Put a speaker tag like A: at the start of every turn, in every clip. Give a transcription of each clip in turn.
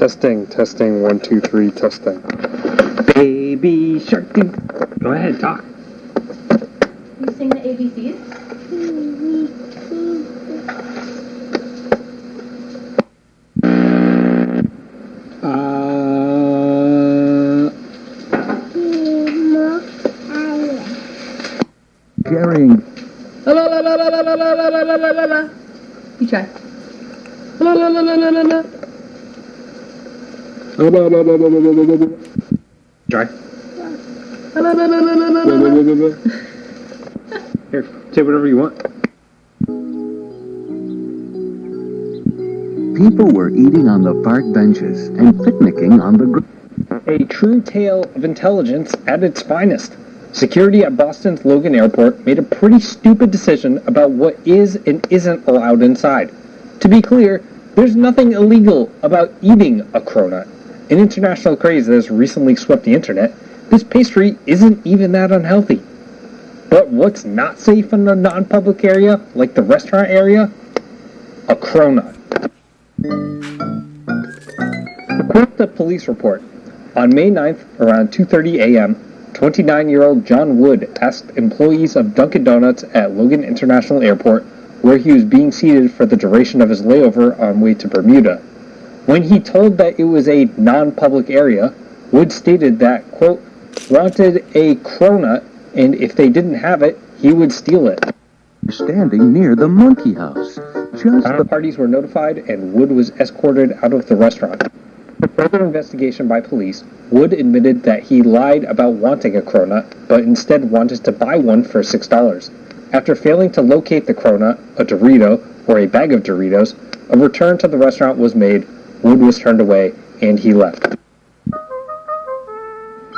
A: Testing, 1, 2, 3, testing.
B: Baby shark do. Go ahead, talk.
C: You sing the ABCs?
D: Carrying.
C: La la la la la la la la la la la la. You try. La la la la la la la.
B: Try.
C: La la la la la la la.
B: Here, say whatever you want.
D: People were eating on the park benches and picnicking on the ground.
B: A true tale of intelligence at its finest. Security at Boston's Logan Airport made a pretty stupid decision about what is and isn't allowed inside. To be clear, there's nothing illegal about eating a cronut. An international craze that has recently swept the internet, this pastry isn't even that unhealthy. But what's not safe in a non-public area, like the restaurant area? A cronut. To quote the police report, on May 9th, around 2:30 a.m., 29-year-old John Woood asked employees of Dunkin Donuts at Logan International Airport where he was being seated for the duration of his layover on way to Bermuda. When he told that it was a non-public area, Woood stated that, quote, wanted a cronut, and if they didn't have it, he would steal it.
D: Standing near the monkey house.
B: The parties were notified, and Woood was escorted out of the restaurant. For further investigation by police, Woood admitted that he lied about wanting a cronut, but instead wanted to buy one for $6. After failing to locate the cronut, a Dorito, or a bag of Doritos, a return to the restaurant was made, Woood was turned away, and he left.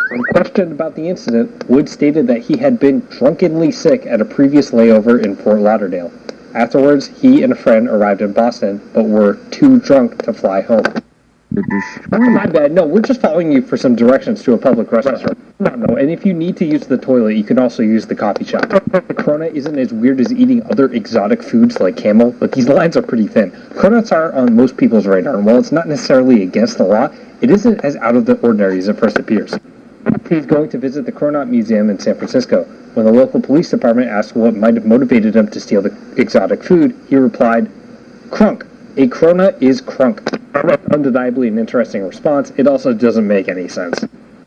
B: When questioned about the incident, Woood stated that he had been drunkenly sick at a previous layover in Fort Lauderdale. Afterwards, he and a friend arrived in Boston, but were too drunk to fly home. My bad. No, we're just following you for some directions to a public restaurant. No, and if you need to use the toilet, you can also use the coffee shop. The cronut isn't as weird as eating other exotic foods like camel, but these lines are pretty thin. Cronuts are on most people's radar, and while it's not necessarily against the law, it isn't as out of the ordinary as it first appears. He's going to visit the Cronat Museum in San Francisco. When the local police department asked what might have motivated him to steal the exotic food, he replied, "Crunk. A cronut is crunk." Undeniably an interesting response, it also doesn't make any sense.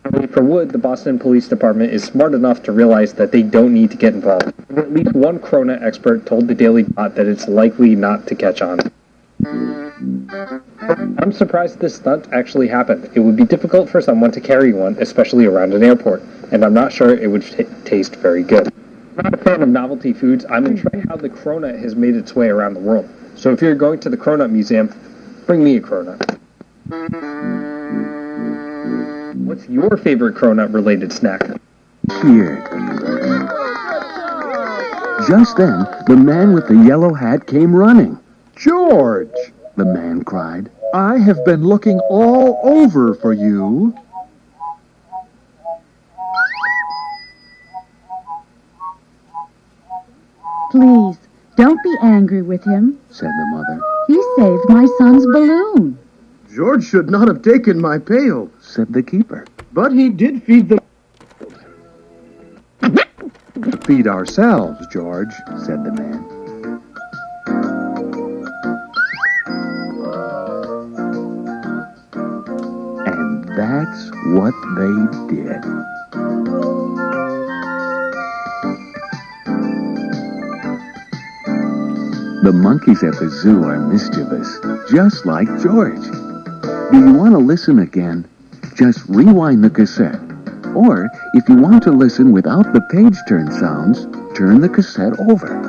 B: For Woood, the Boston Police Department is smart enough to realize that they don't need to get involved. At least one cronut expert told the Daily Dot that it's likely not to catch on. I'm surprised this stunt actually happened. It would be difficult for someone to carry one, especially around an airport, and I'm not sure it would taste very good. I'm not a fan of novelty foods. I'm intrigued how the cronut has made its way around the world. So if you're going to the Cronut Museum, bring me a cronut. What's your favorite cronut-related snack?
D: Here. Just then, the man with the yellow hat came running.
E: George!
D: The man cried.
E: I have been looking all over for you.
F: Please, don't be angry with him,
D: said the mother.
F: He saved my son's balloon.
E: George should not have taken my pail,
D: said the keeper.
E: But he did feed the... Feed ourselves, George,
D: said the man. And that's what they did. The monkeys at the zoo are mischievous, just like George. Do you want to listen again? Just rewind the cassette. Or, if you want to listen without the page turn sounds, turn the cassette over.